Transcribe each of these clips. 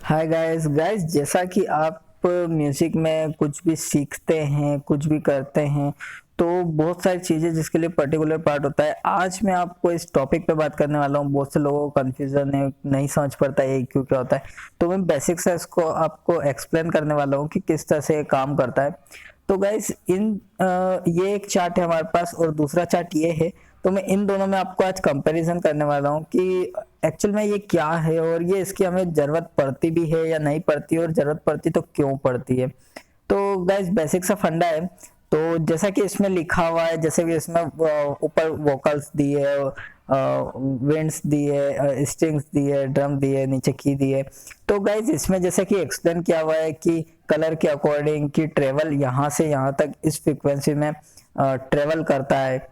Hi guys जैसा कि आप म्यूज़िक में कुछ भी सीखते हैं, कुछ भी करते हैं, तो बहुत सारी चीज़ें जिसके लिए पर्टिकुलर पार्ट होता है। आज मैं आपको इस टॉपिक पे बात करने वाला हूँ। बहुत से लोगों को कन्फ्यूज़न है, नहीं समझ पड़ता है ईक्यू क्या होता है। तो मैं बेसिक से इसको आपको एक्सप्लेन करने वाला हूँ कि किस तरह से ये काम करता है। तो गाइस ये एक चार्ट है हमारे पास और दूसरा चार्ट ये है। तो मैं इन दोनों में आपको आज कंपैरिजन करने वाला हूँ कि एक्चुअल में ये क्या है और ये इसकी हमें ज़रूरत पड़ती भी है या नहीं पड़ती, और ज़रूरत पड़ती तो क्यों पड़ती है। तो गाइस बेसिक सा फंडा है। तो जैसा कि इसमें लिखा हुआ है, जैसे कि इसमें ऊपर वोकल्स दिए, विंड्स दिए, स्ट्रिंग्स दिए, ड्रम दिए, नीचे की दिए। तो गाइज इसमें जैसे कि एक्सप्लेन किया हुआ है कि कलर के अकॉर्डिंग कि ट्रेवल यहाँ से यहाँ तक इस फ्रीक्वेंसी में ट्रेवल करता है,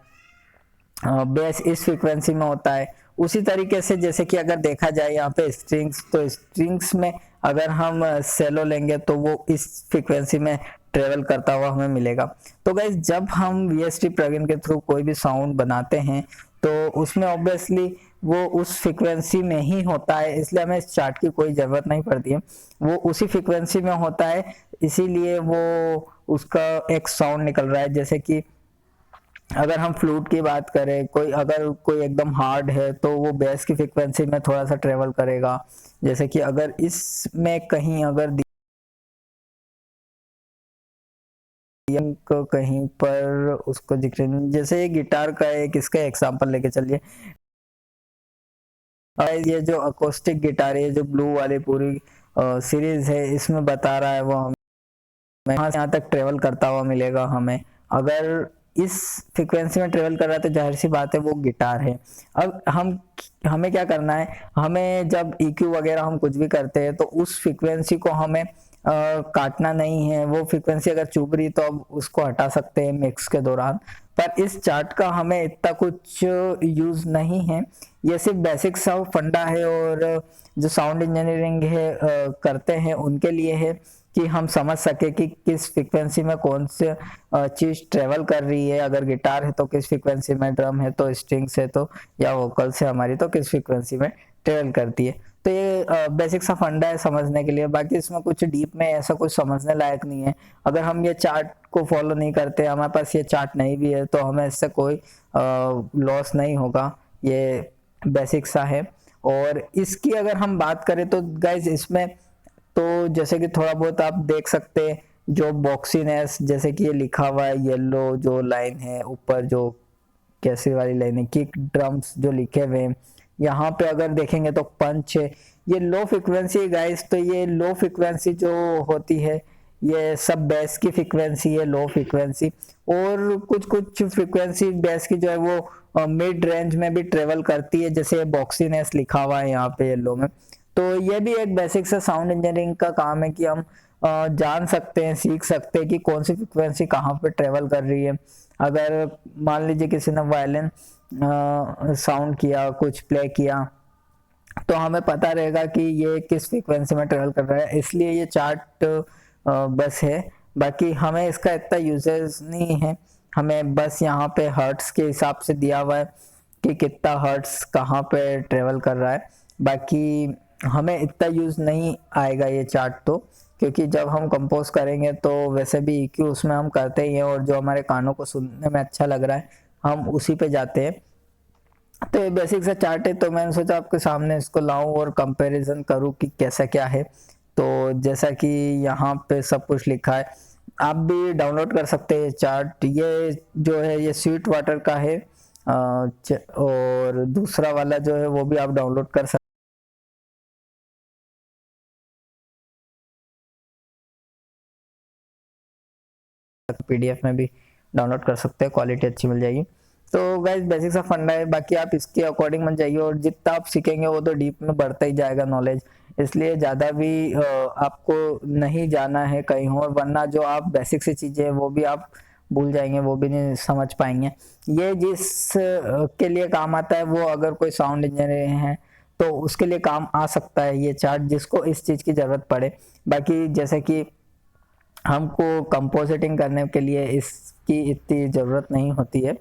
बेस इस फ्रीक्वेंसी में होता है। उसी तरीके से जैसे कि अगर देखा जाए यहाँ पे स्ट्रिंग्स, तो स्ट्रिंग्स में अगर हम सेलो लेंगे तो वो इस फ्रीक्वेंसी में ट्रेवल करता हुआ हमें मिलेगा। तो गाइज जब हम वीएसटी प्लगइन के थ्रू कोई भी साउंड बनाते हैं तो उसमें ऑब्वियसली वो उस फ्रीक्वेंसी में ही होता है, इसलिए हमें इस चार्ट की कोई ज़रूरत नहीं पड़ती है। वो उसी फ्रीक्वेंसी में होता है, इसीलिए वो उसका एक साउंड निकल रहा है। जैसे कि अगर हम फ्लूट की बात करें, अगर कोई एकदम हार्ड है तो वो बेस की फ्रीक्वेंसी में थोड़ा सा ट्रेवल करेगा। जैसे कि अगर इसमें कहीं अगर कहीं पर उसको दिख रही, जैसे ये गिटार का एक इसका एग्जांपल लेके चलिए। ये जो अकोस्टिक गिटार है, जो ब्लू वाली पूरी सीरीज है, इसमें बता रहा है वो हमें यहाँ से यहाँ तक ट्रेवल करता हुआ मिलेगा हमें। अगर इस फ्रीक्वेंसी में ट्रेवल कर रहा है तो जाहिर सी बात है वो गिटार है। अब हमें क्या करना है, हमें जब EQ वगैरह हम कुछ भी करते हैं तो उस फ्रीक्वेंसी को हमें काटना नहीं है। वो फ्रीक्वेंसी अगर चुभ रही तो अब उसको हटा सकते हैं मिक्स के दौरान। पर इस चार्ट का हमें इतना कुछ यूज नहीं है, ये सिर्फ बेसिक सा फंडा है, और जो साउंड इंजीनियरिंग है करते हैं उनके लिए है कि हम समझ सके कि किस फ्रीक्वेंसी में कौन से चीज ट्रेवल कर रही है। अगर गिटार है तो किस फ्रीक्वेंसी में, ड्रम है तो, स्ट्रिंग्स है तो, या वोकल से हमारी तो किस फ्रीक्वेंसी में ट्रेवल करती है। तो ये बेसिक सा फंडा है समझने के लिए। बाकी इसमें कुछ डीप में ऐसा कुछ समझने लायक नहीं है। अगर हम ये चार्ट को फॉलो नहीं करते, हमारे पास ये चार्ट नहीं भी है, तो हमें इससे कोई लॉस नहीं होगा। ये बेसिक सा है। और इसकी अगर हम बात करें तो गाइज इसमें तो जैसे कि थोड़ा बहुत आप देख सकते हैं, जो बॉक्सीनेस, जैसे कि ये लिखा हुआ है येलो जो लाइन है ऊपर, जो कैसी वाली लाइन है, किक ड्रम्स जो लिखे हुए हैं यहाँ पे अगर देखेंगे तो पंच है, ये लो फ्रिक्वेंसी गाइस। तो ये लो फ्रिक्वेंसी जो होती है, ये सब बेस की फ्रिक्वेंसी है, लो फ्रिक्वेंसी। और कुछ कुछ फ्रिक्वेंसी बेस की जो है वो मिड रेंज में भी ट्रेवल करती है, जैसे बॉक्सीनेस लिखा हुआ है यहाँ पे येलो में। तो ये भी एक बेसिक सा साउंड इंजीनियरिंग का काम है कि हम जान सकते हैं, सीख सकते हैं कि कौन सी फ्रिक्वेंसी कहाँ पे ट्रेवल कर रही है। अगर मान लीजिए किसी ने वायलिन साउंड किया, कुछ प्ले किया, तो हमें पता रहेगा कि ये किस फ्रीक्वेंसी में ट्रेवल कर रहा है। इसलिए ये चार्ट बस है, बाकी हमें इसका इतना यूजेस नहीं है। हमें बस यहाँ पे हर्ट्स के हिसाब से दिया हुआ है कि कितना हर्ट्स कहाँ पे ट्रेवल कर रहा है। बाकी हमें इतना यूज नहीं आएगा ये चार्ट तो, क्योंकि जब हम कंपोज करेंगे तो वैसे भी EQ उसमें हम करते ही हैं, और जो हमारे कानों को सुनने में अच्छा लग रहा है हम उसी पे जाते हैं। तो ये बेसिक सा चार्ट है, तो मैंने सोचा आपके सामने इसको लाऊं और कंपैरिजन करूं कि कैसा क्या है। तो जैसा कि यहाँ पे सब कुछ लिखा है, आप भी डाउनलोड कर सकते हैं चार्ट। ये जो है ये स्वीट वाटर का है, और दूसरा वाला जो है वो भी आप डाउनलोड कर सकते हैं, PDF में भी डाउनलोड कर सकते हैं, क्वालिटी अच्छी मिल जाएगी। तो गाइस बेसिक सा फंडा है, बाकी आप इसके अकॉर्डिंग मत जाइए, और जितना आप सीखेंगे वो तो डीप में बढ़ता ही जाएगा नॉलेज। इसलिए ज़्यादा भी आपको नहीं जाना है कहीं और, वरना जो आप बेसिक सी चीज़ें वो भी आप भूल जाएंगे, वो भी नहीं समझ पाएंगे। ये जिस के लिए काम आता है, वो अगर कोई साउंड इंजीनियर है तो उसके लिए काम आ सकता है ये चार्ट, जिसको इस चीज़ की ज़रूरत पड़े। बाकी जैसे कि हमको कंपोजिटिंग करने के लिए इसकी इतनी ज़रूरत नहीं होती है।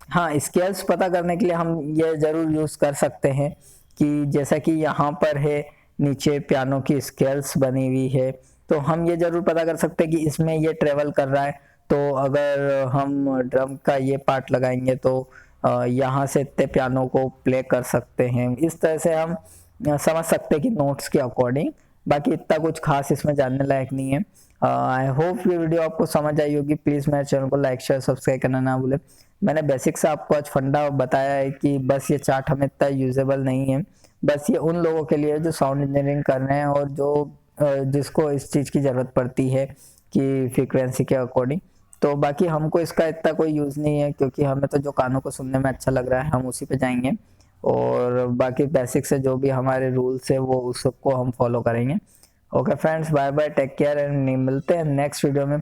हाँ, स्केल्स पता करने के लिए हम ये ज़रूर यूज़ कर सकते हैं कि जैसा कि यहाँ पर है नीचे पियानो की स्केल्स बनी हुई है, तो हम ये ज़रूर पता कर सकते हैं कि इसमें ये ट्रेवल कर रहा है। तो अगर हम ड्रम का ये पार्ट लगाएंगे तो यहाँ से इतने पियानो को प्ले कर सकते हैं। इस तरह से हम समझ सकते हैं कि नोट्स के अकॉर्डिंग। बाकी इतना कुछ खास इसमें जानने लायक नहीं है। आई होप ये वीडियो आपको समझ आई होगी। प्लीज़ मेरे चैनल को लाइक शेयर सब्सक्राइब करना ना भूलें। मैंने बेसिक से आपको आज फंडा बताया है कि बस ये चार्ट हमें इतना यूजेबल नहीं है, बस ये उन लोगों के लिए जो साउंड इंजीनियरिंग कर रहे हैं और जो जिसको इस चीज़ की ज़रूरत पड़ती है कि फ्रीक्वेंसी के अकॉर्डिंग। तो बाकी हमको इसका इतना कोई यूज़ नहीं है, क्योंकि हमें तो जो कानों को सुनने में अच्छा लग रहा है हम उसी पे जाएंगे, और बाकी बेसिक से जो भी हमारे रूल्स है वो उसको हम फॉलो करेंगे। Okay friends, bye bye, take care and मिलते हैं नेक्स्ट वीडियो में।